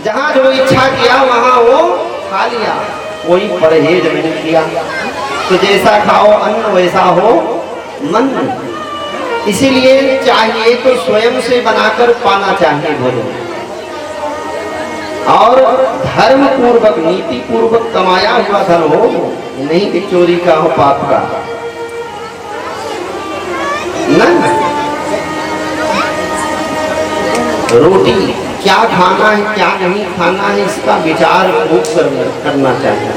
जहां जो इच्छा किया वहां वो खा लिया, कोई परहेज नहीं किया। तो जैसा खाओ अन्न वैसा हो मन। इसीलिए चाहिए तो स्वयं से बनाकर पाना चाहिए भोजन, और धर्म पूर्वक नीति पूर्वक कमाया हुआ धन हो, नहीं कि चोरी का हो पाप का न। रोटी क्या खाना है क्या नहीं खाना है इसका विचार खूब करना चाहिए।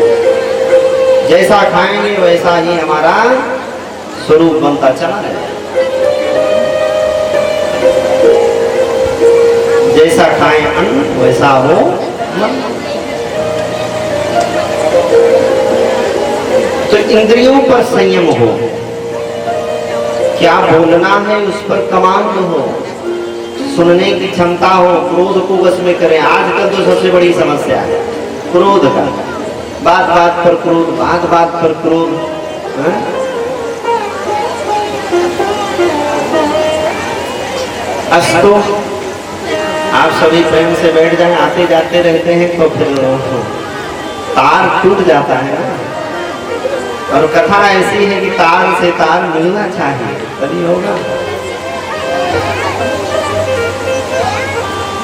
जैसा खाएंगे वैसा ही हमारा स्वरूप बनता चला जाए। जैसा खाएं अन्न वैसा हो मन। तो इंद्रियों पर संयम हो, क्या बोलना है उस पर कमांड हो, सुनने की क्षमता हो, क्रोध को वश में करें। आजकल तो सबसे बड़ी समस्या है क्रोध का, बात बात पर क्रोध, बात बात पर क्रोध। अस्तु आप सभी प्रेम से बैठ जाएं, आते जाते रहते हैं तो फिर तार टूट जाता है ना। और कथा ऐसी है कि तार से तार मिलना चाहिए तभी होगा।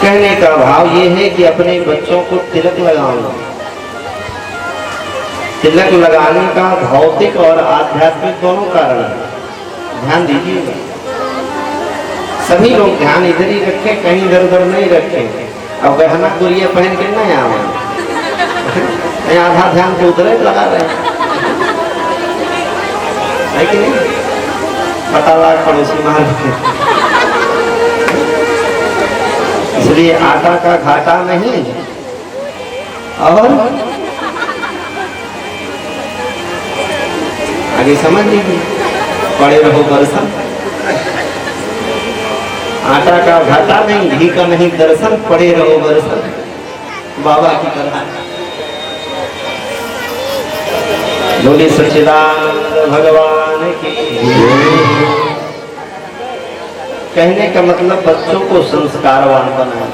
कहने का भाव ये है कि अपने बच्चों को तिलक लगाना, तिलक लगाने का भौतिक और आध्यात्मिक दोनों कारण है। ध्यान दीजिएगा, सभी लोग ध्यान इधर ही रखें, कहीं इधर उधर नहीं रखें। अब गहना गुड़िया पहन के नहीं आवे, आधा ध्यान तो उधर लगा रहे है कि नहीं। पता लगा पड़ोसी मार, इसलिए आटा का घाटा नहीं। और आगे समझ लीजिए, पड़े रहो बरसन। आटा का घाटा नहीं, घी का नहीं दर्शन, पड़े रहो बरसन बाबा की तरह। बोले सच्चिदानंद भगवान की। कहने का मतलब बच्चों को संस्कारवान बनाए,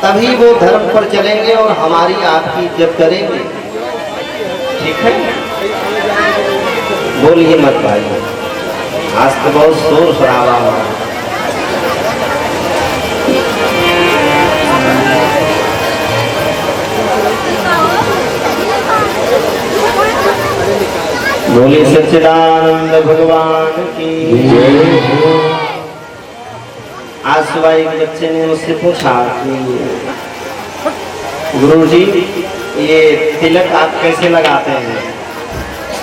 तभी वो धर्म पर चलेंगे और हमारी आपकी इज्जत करेंगे। ठीक है, बोलिए मत भाई, आज तो बहुत शोर शराबा हुआ। बोलिए सच्चिदानंद भगवान की। आज सुबह एक बच्चे ने मुझसे पूछा कि गुरुजी ये तिलक आप कैसे लगाते हैं।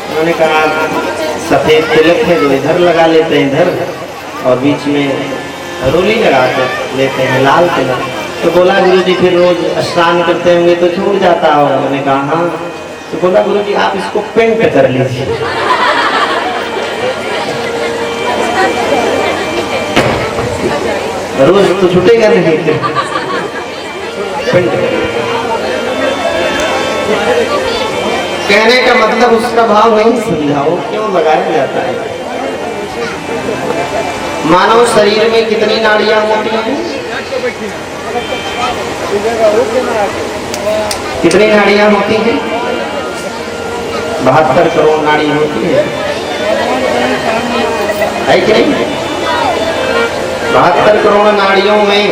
उन्होंने कहा सफेद तिलक है जो इधर लगा लेते हैं इधर, और बीच में रोली लगा कर लेते हैं लाल तिलक। तो बोला गुरुजी फिर रोज स्नान करते होंगे तो छूट जाता होगा। मैंने कहा हाँ। तो बोला गुरुजी आप इसको पेंट कर लीजिए। रोज तो छूटेगा नहीं, पेंट। कहने का मतलब उसका भाव नहीं समझाओ, क्यों लगाया जाता है। मानव शरीर में कितनी नाड़ियां होती हैं? कितनी नाड़ियां होती हैं? 72 करोड़ नाड़ी होती है कि नहीं? 72 करोड़ नाड़ियों में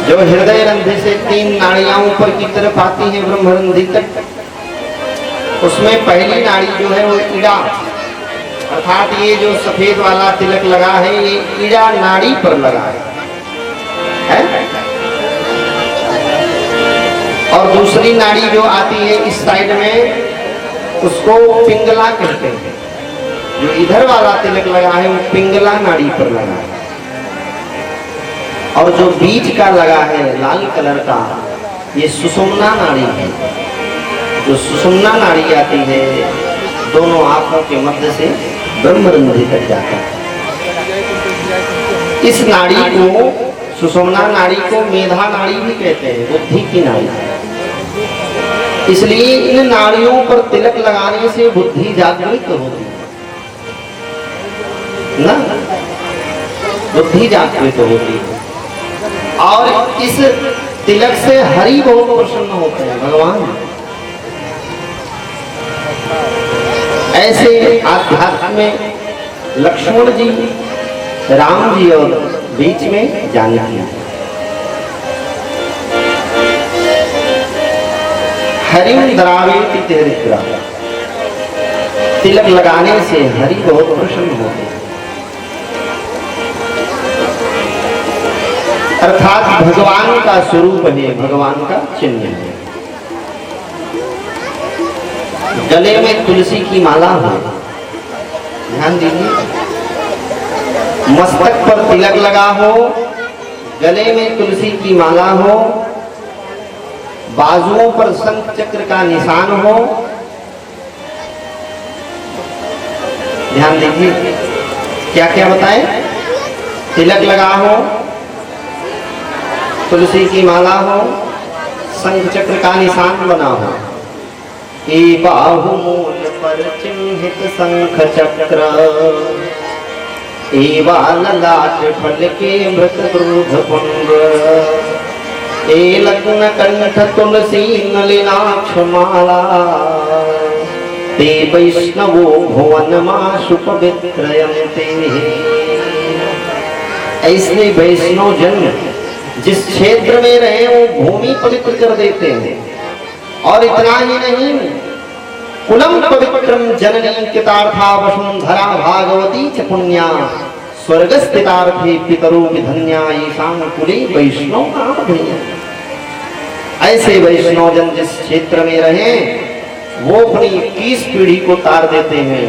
जो हृदय रंध्र से 3 नाड़ियां ऊपर की तरफ आती हैं ब्रह्मरंध्री तक, उसमें पहली नाड़ी जो है वो ईड़ा, अर्थात ये जो सफेद वाला तिलक लगा है ये ईड़ा नाड़ी पर लगा है? और दूसरी नाड़ी जो आती है इस साइड में उसको पिंगला कहते हैं। जो इधर वाला तिलक लगा है वो पिंगला नाड़ी पर लगा है, और जो बीच का लगा है लाल कलर का ये सुषुम्ना नाड़ी है। जो सुषुम्ना नाड़ी आती है दोनों आंखों के मध्य से ब्रह्मरंध्री तक जाता है। इस नाड़ी को, सुषुम्ना नाड़ी को मेधा नाड़ी भी कहते हैं, बुद्धि की नाड़ी। इसलिए इन नाड़ियों पर तिलक लगाने से बुद्धि जागृत होती है ना, बुद्धि जागृत होती है। और इस तिलक से हरि बहुत प्रसन्न होते हैं भगवान। ऐसे आध्यात्म में लक्ष्मण जी राम जी और बीच में जानकी। हरिम द्रावेति तिहरिद्रा, तिलक लगाने से हरि बहुत प्रसन्न होते हैं। अर्थात भगवान का स्वरूप है, भगवान का चिन्ह है। गले में तुलसी की माला हो, ध्यान दीजिए, मस्तक पर तिलक लगा हो, गले में तुलसी की माला हो, बाजुओं पर शंख चक्र का निशान हो। ध्यान दीजिए क्या क्या बताए, तिलक लगा हो, तुलसी की माला हो, शंख चक्र का निशान बना हो, ए बाहुमूल पर चिन्हित शंख चक्र, एवा ललाट फल के मृत क्रोध पुंज, ए लग्न कंठ तुलसी नलिनाक्ष माला, ते वैष्णवो भुवन माशु पवित्रयन्ते। ऐसे वैष्णव जन जिस क्षेत्र में रहे वो भूमि पवित्र कर देते हैं। और इतना ही नहीं, कुलम पवित्रम जननी कृतार्था वसुंधरा भागवती च पुण्या, स्वर्गस्थितार्थे पितरो विधन्या, ईशान कुले वैष्णव नाम धन्या। ऐसे वैष्णव जन जिस क्षेत्र में रहे वो अपनी 21 पीढ़ी को तार देते हैं।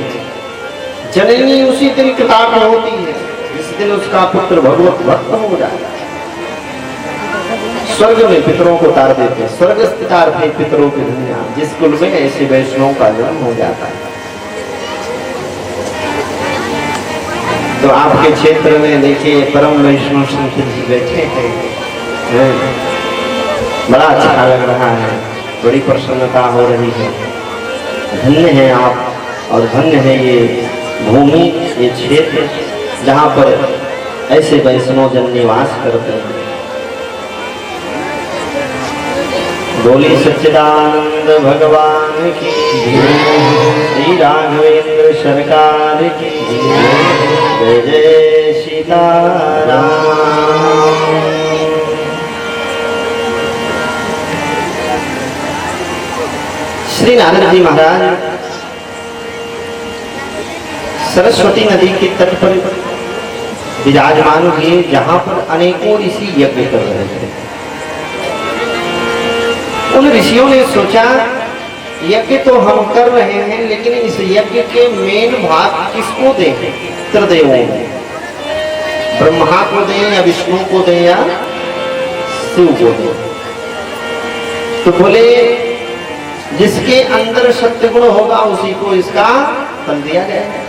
जननी उसी दिन कृतार्थ होती है जिस दिन उसका पुत्र भगवत भक्त हो जाए। स्वर्ग में पितरों को तार देते हैं, स्वर्ग स्थितार्थे पितरों की दुनिया, जिस कुल में ऐसे वैष्णव का जन्म हो जाता है। तो आपके क्षेत्र में देखिए परम वैष्णव संत जी बैठे हैं, बड़ा अच्छा लग रहा है, बड़ी प्रसन्नता हो रही है। धन्य है आप और धन्य है ये भूमि, ये क्षेत्र जहाँ पर ऐसे वैष्णव जन निवास करते हैं। बोली सच्चिदानंद भगवान की, श्री राघवेंद्र सरकार की, जय जय सीताराम। श्री नारद जी महाराज सरस्वती नदी के तट पर विराजमान हुए, जहां पर अनेकों ऋषि यज्ञ कर रहे थे। उन ऋषियों ने सोचा यज्ञ तो हम कर रहे हैं, लेकिन इस यज्ञ के मेन भाग किसको दें? त्रिदेवों को, ब्रह्मा को दें या विष्णु को दें या शिव को दें। तो बोले जिसके अंदर सत्य गुण होगा उसी को इसका फल दिया जाएगा।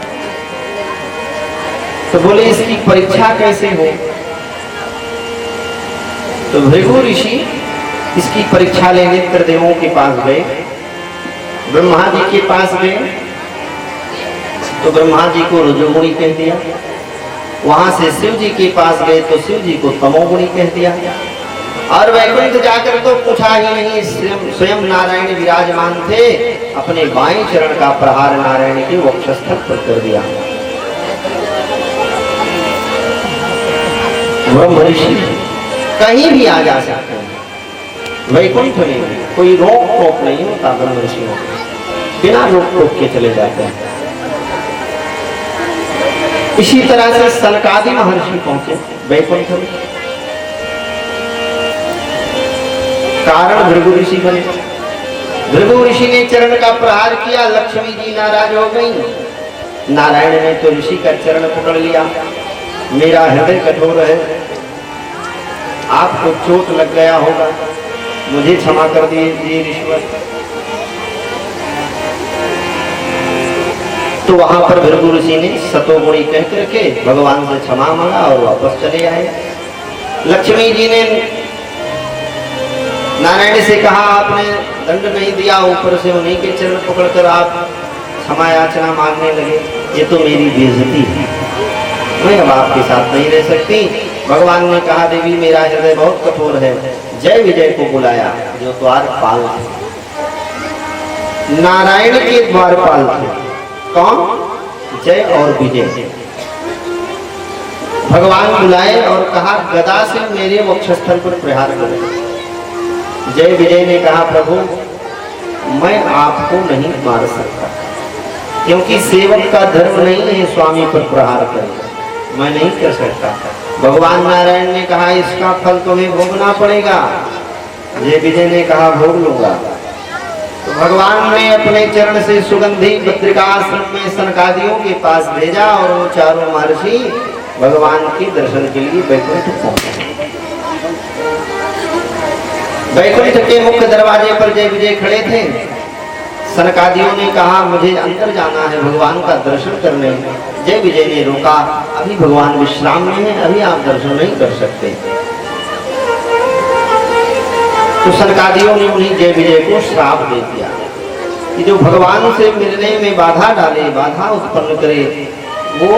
तो बोले इसकी परीक्षा कैसे हो? तो भृगु ऋषि इसकी परीक्षा लेने त्रिदेवों के पास गए, ब्रह्मा जी के पास गए। तो ब्रह्मा जी को रजोगुणी कह दिया, वहां से शिव जी के पास गए तो शिव जी को तमोगुणी कह दिया, और वैकुंठ जाकर तो पूछा ही नहीं, स्वयं नारायण विराजमान थे, अपने बाएं चरण का प्रहार नारायण के वक्षस्थल पर कर दिया। ब्रह्म ऋषि कहीं भी आ जा सकते हैं, वैकुंठ में कोई रोक टोक नहीं होता। ब्रह्म ऋषियों बिना रोक टोक के चले जाते हैं। इसी तरह से सनकादि महर्षि पहुंचे वैकुंठ में, कारण भृगु ऋषि बने। भृगु ऋषि ने चरण का प्रहार किया, लक्ष्मी जी नाराज हो गई। नारायण ने तो ऋषि का चरण पकड़ लिया, मेरा हृदय कठोर है, आपको चोट लग गया होगा, मुझे क्षमा कर दीजिए ईश्वर। तो वहां पर भृगु ऋषि ने सतोगुणी कह करके भगवान से क्षमा मांगा और वापस चले आए। लक्ष्मी जी ने नारायण से कहा आपने दंड नहीं दिया, ऊपर से उन्हीं के चरण पकड़कर आप क्षमा याचना मांगने लगे, ये तो मेरी बेइज्जती है, मैं अब आपके साथ नहीं रह सकती। भगवान ने कहा देवी मेरा हृदय बहुत कठोर है, जय विजय को बुलाया, जो द्वारपाल थे, नारायण के द्वारपाल थे। कौन? जय और विजय। भगवान बुलाए और कहा गदा से मेरे वक्षस्थल पर प्रहार करो। जय विजय ने कहा प्रभु मैं आपको नहीं मार सकता, क्योंकि सेवक का धर्म नहीं है स्वामी पर प्रहार करे, मैं नहीं कर सकता। भगवान नारायण ने कहा इसका फल तुम्हें भोगना पड़ेगा। जय विजय ने कहा भोग लूंगा। तो भगवान ने अपने चरण से सुगंधी बद्रिकाश्रम में सनकादियों के पास भेजा और वो चारों महर्षि भगवान के दर्शन के लिए वैकुंठ पहुंचे। वैकुंठ के मुख्य दरवाजे पर जय विजय खड़े थे। सनकादियों ने कहा मुझे अंदर जाना है भगवान का दर्शन करने। जय विजय ने रोका, अभी भगवान विश्राम में है, अभी आप दर्शन नहीं कर सकते। तो सनकादियों ने उन्हीं जय विजय को श्राप दे दिया कि जो भगवान से मिलने में बाधा डाले, बाधा उत्पन्न करे, वो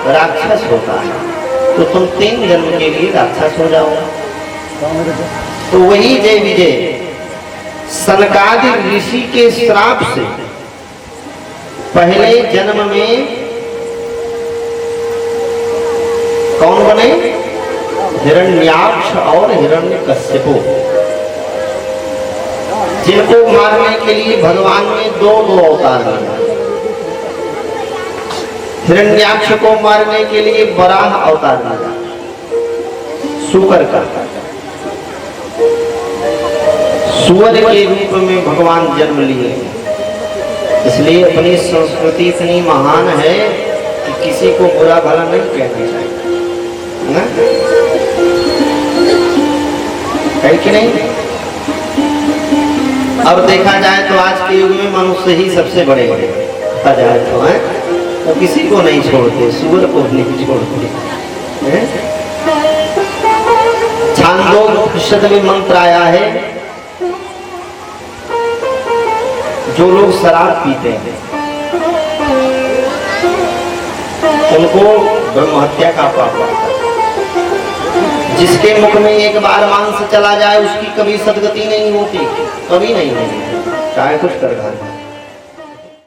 राक्षस होता है। तो तुम 3 जन्म के लिए राक्षस हो जाओ। तो वही जय विजय सनकादि ऋषि के श्राप से पहले जन्म में कौन बने? हिरण्याक्ष और हिरण्यकश्यप, जिनको मारने के लिए भगवान ने दो अवतार लिया। हिरण्याक्ष को मारने के लिए वराह अवतार लिया, सुकर का। सुअर के रूप में भगवान जन्म लिए। इसलिए अपनी संस्कृति इतनी महान है कि किसी को बुरा भला नहीं कहना चाहिए, ना? है कि नहीं? अब देखा जाए तो आज के युग में मनुष्य ही सबसे बड़े हैं, देखा जाए तो है, तो किसी को नहीं छोड़ते, सुअर को नहीं छोड़ते। छांदोग्योपनिषद में मंत्र आया है, जो लोग शराब पीते हैं उनको ब्रह्म हत्या का पाप आता है। जिसके मुख में एक बार मांस चला जाए उसकी कभी सदगति नहीं होती, कभी नहीं होती, चाहे कुछ कर घाटे।